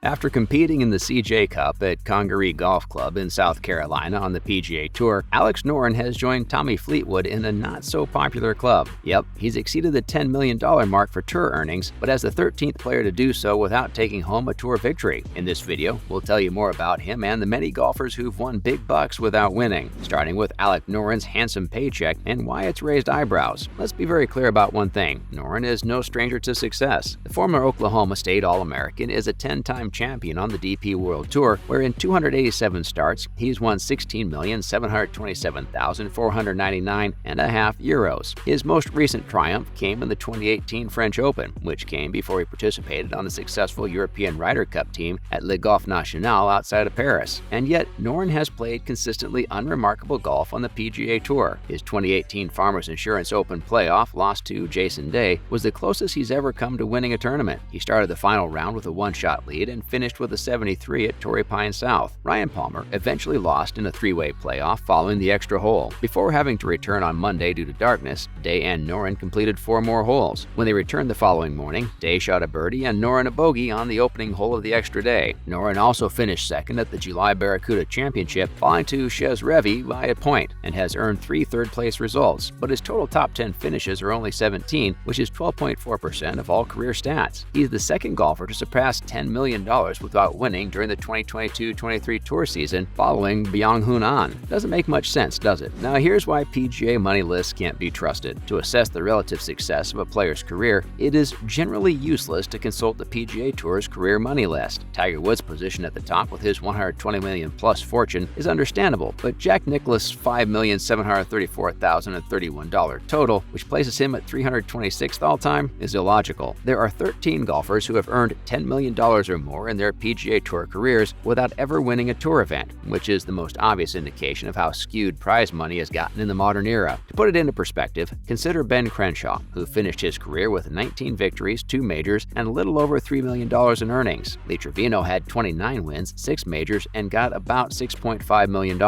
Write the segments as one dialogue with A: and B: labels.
A: After competing in the CJ Cup at Congaree Golf Club in South Carolina on the PGA Tour, Alex Noren has joined Tommy Fleetwood in a not-so-popular club. Yep, he's exceeded the $10 million mark for tour earnings, but as the 13th player to do so without taking home a tour victory. In this video, we'll tell you more about him and the many golfers who've won big bucks without winning, starting with Alex Noren's handsome paycheck and why it's raised eyebrows. Let's be very clear about one thing. Noren is no stranger to success. The former Oklahoma State All-American is a 10-time champion on the DP World Tour, where in 287 starts, he's won €16,727,499.5. His most recent triumph came in the 2018 French Open, which came before he participated on the successful European Ryder Cup team at Le Golf National outside of Paris. And yet, Noren has played consistently unremarkable golf on the PGA Tour. His 2018 Farmers Insurance Open playoff loss to Jason Day was the closest he's ever come to winning a tournament. He started the final round with a one-shot lead and finished with a 73 at Torrey Pines South. Ryan Palmer eventually lost in a three-way playoff following the extra hole. Before having to return on Monday due to darkness, Day and Noren completed 4 more holes. When they returned the following morning, Day shot a birdie and Noren a bogey on the opening hole of the extra day. Noren also finished second at the July Barracuda Championship, falling to Chez Reavie by a point, and has earned 3 third-place results, but his total top 10 finishes are only 17, which is 12.4% of all career stats. He's the second golfer to surpass $10 million without winning during the 2022-23 tour season, following Byung-Hun An. Doesn't make much sense, does it? Now here's why PGA money lists can't be trusted. To assess the relative success of a player's career, it is generally useless to consult the PGA Tour's career money list. Tiger Woods' position at the top with his $120 million plus fortune is understandable, but Jack Nicklaus' $5,734,031 total, which places him at 326th all-time, is illogical. There are 13 golfers who have earned $10 million or more in their PGA Tour careers without ever winning a tour event, which is the most obvious indication of how skewed prize money has gotten in the modern era. To put it into perspective, consider Ben Crenshaw, who finished his career with 19 victories, 2 majors, and a little over $3 million in earnings. Trevino had 29 wins, 6 majors, and got about $6.5 million.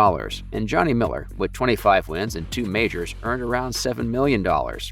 A: And Johnny Miller, with 25 wins and 2 majors, earned around $7 million.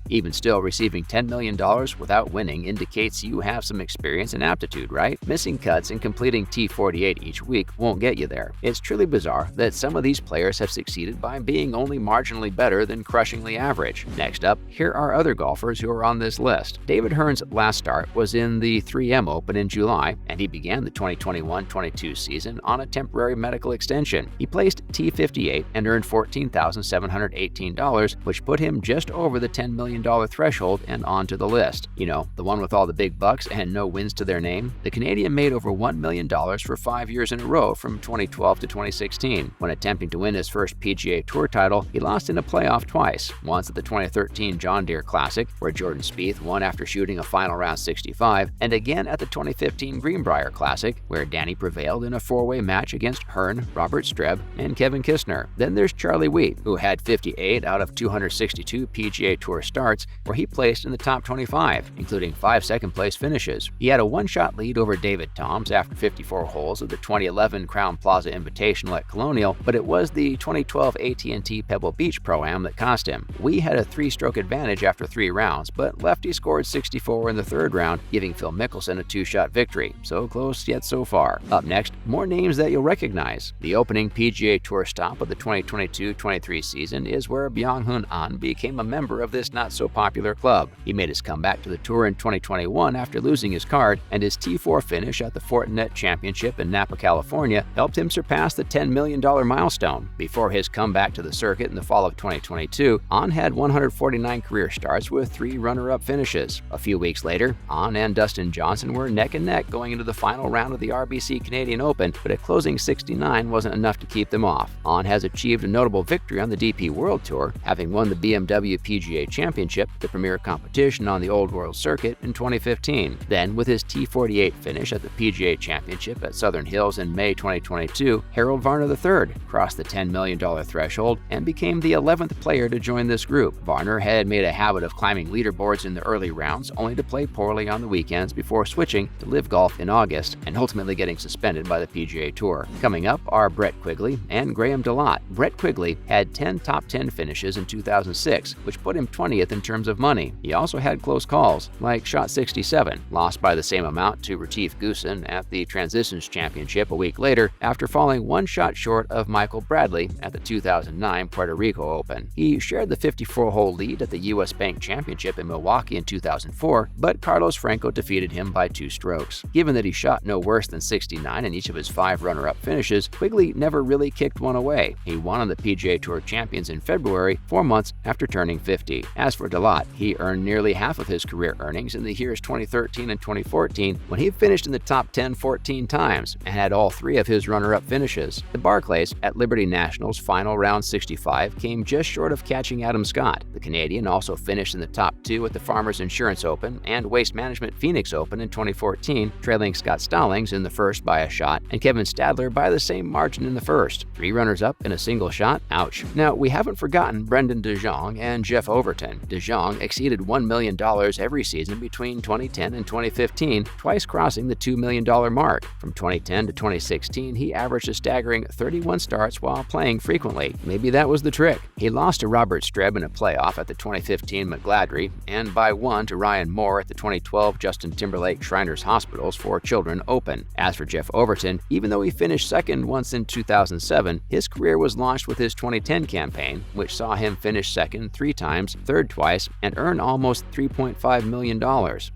A: Even still, receiving $10 million without winning indicates you have some experience and aptitude, right? Missing cuts and completing T48 each week won't get you there. It's truly bizarre that some of these players have succeeded by being only marginally better than crushingly average. Next up, here are other golfers who are on this list. David Hearn's last start was in the 3M Open in July, and he began the 2021-22 season on a temporary medical extension. He placed T58 and earned $14,718, which put him just over the $10 million threshold and onto the list. You know, the one with all the big bucks and no wins to their name? The Canadian made over $1 million for 5 years in a row from 2012 to 2016. When attempting to win his first PGA Tour title, he lost in a playoff twice, once at the 2013 John Deere Classic, where Jordan Spieth won after shooting a final round 65, and again at the 2015 Greenbrier Classic, where Danny prevailed in a 4-way match against Hearn, Robert Streb, and Kevin Kistner. Then there's Charlie Wheat, who had 58 out of 262 PGA Tour starts, where he placed in the top 25, including 5 second-place finishes. He had a one-shot lead over David Toms after 54 holes of the 2011 Crowne Plaza Invitational at Colonial, but it was the 2012 AT&T Pebble Beach Pro-Am that cost him. Wee had a 3-stroke advantage after 3 rounds, but Lefty scored 64 in the 3rd round, giving Phil Mickelson a 2-shot victory. So close yet so far. Up next, more names that you'll recognize. The opening PGA Tour stop of the 2022-23 season is where Byung-Hun An became a member of this not-so-popular club. He made his comeback to the tour in 2021 after losing his card, and his T4 finish at the Fortinet Championship in Napa, California helped him surpass the $10 million milestone. Before his comeback to the circuit in the fall of 2022, An had 149 career starts with 3 runner-up finishes. A few weeks later, An and Dustin Johnson were neck and neck going into the final round of the RBC Canadian Open, but a closing 69 wasn't enough to keep them off. An has achieved a notable victory on the DP World Tour, having won the BMW PGA Championship, the premier competition on the Old World Circuit, in 2015. Then, with his T48 finish at the PGA Championship at Southern Hills in May 2022, Harold Varner III crossed the $10 million threshold and became the 11th player to join this group. Varner had made a habit of climbing leaderboards in the early rounds, only to play poorly on the weekends before switching to LIV Golf in August and ultimately getting suspended by the PGA Tour. Coming up are Brett Quigley and Graham DeLotte. Brett Quigley had 10 top 10 finishes in 2006, which put him 20th in terms of money. He also had close calls, like shot 67, lost by the same amount to Retief Goosen Open at the Transitions Championship a week later after falling one shot short of Michael Bradley at the 2009 Puerto Rico Open. He shared the 54-hole lead at the U.S. Bank Championship in Milwaukee in 2004, but Carlos Franco defeated him by 2 strokes. Given that he shot no worse than 69 in each of his 5 runner-up finishes, Quigley never really kicked one away. He won on the PGA Tour Champions in February, 4 months after turning 50. As for Delot, he earned nearly half of his career earnings in the years 2013 and 2014 when he finished in the top 10 14 times and had all 3 of his runner-up finishes. The Barclays at Liberty National's final round 65 came just short of catching Adam Scott. The Canadian also finished in the top 2 at the Farmers Insurance Open and Waste Management Phoenix Open in 2014, trailing Scott Stallings in the first by a shot and Kevin Stadler by the same margin in the first. 3 runners-up in a single shot? Ouch. Now, we haven't forgotten Brendan de Jong and Jeff Overton. De Jong exceeded $1 million every season between 2010 and 2015, twice crossing the $2 million mark. From 2010 to 2016, he averaged a staggering 31 starts while playing frequently. Maybe that was the trick. He lost to Robert Streb in a playoff at the 2015 McGladrey and by 1 to Ryan Moore at the 2012 Justin Timberlake Shriners Hospitals for Children Open. As for Jeff Overton, even though he finished second once in 2007, his career was launched with his 2010 campaign, which saw him finish second 3 times, third twice, and earn almost $3.5 million.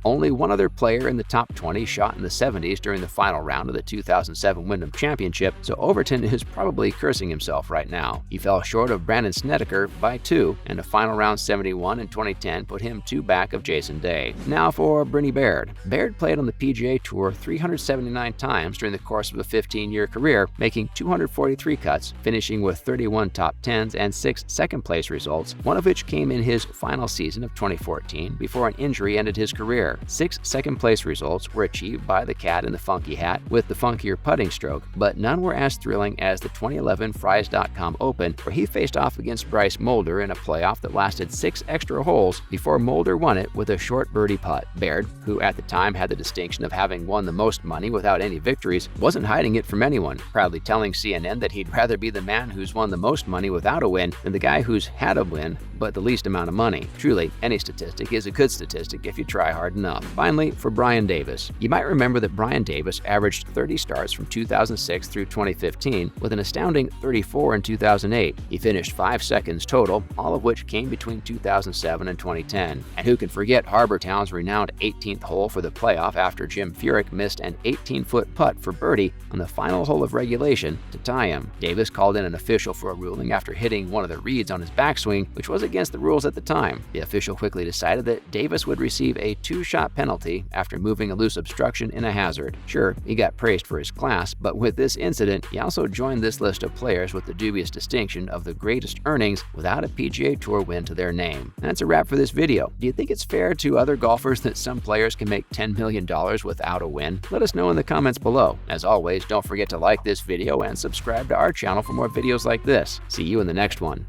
A: Only one other player in the top 20 shot in the 70s during the final round of the 2007 Wyndham Championship, so Overton is probably cursing himself right now. He fell short of Brandon Snedeker by 2, and a final round 71 in 2010 put him 2 back of Jason Day. Now for Brynnie Baird. Baird played on the PGA Tour 379 times during the course of a 15-year career, making 243 cuts, finishing with 31 top 10s and 6 second-place results, one of which came in his final season of 2014 before an injury ended his career. 6 second-place results were achieved by the cat in the funky hat with the funkier putting stroke, but none were as thrilling as the 2011 Fries.com Open, where he faced off against Bryce Mulder in a playoff that lasted 6 extra holes before Mulder won it with a short birdie putt. Baird, who at the time had the distinction of having won the most money without any victories, wasn't hiding it from anyone, proudly telling CNN that he'd rather be the man who's won the most money without a win than the guy who's had a win but the least amount of money. Truly, any statistic is a good statistic if you try hard enough. Finally, for Brian Davis. You might remember that Brian Davis averaged 30 starts from 2006 through 2015 with an astounding 34 in 2008. He finished 5 seconds total, all of which came between 2007 and 2010. And who can forget Harbour Town's renowned 18th hole for the playoff after Jim Furyk missed an 18-foot putt for birdie on the final hole of regulation to tie him. Davis called in an official for a ruling after hitting one of the reeds on his backswing, which was against the rules at the time. The official quickly decided that Davis would receive a 2-shot penalty after moving a loose obstruction in a hazard. Sure, he got praised for his class, but with this incident, he also joined this list of players with the dubious distinction of the greatest earnings without a PGA Tour win to their name. And that's a wrap for this video. Do you think it's fair to other golfers that some players can make $10 million without a win? Let us know in the comments below. As always, don't forget to like this video and subscribe to our channel for more videos like this. See you in the next one.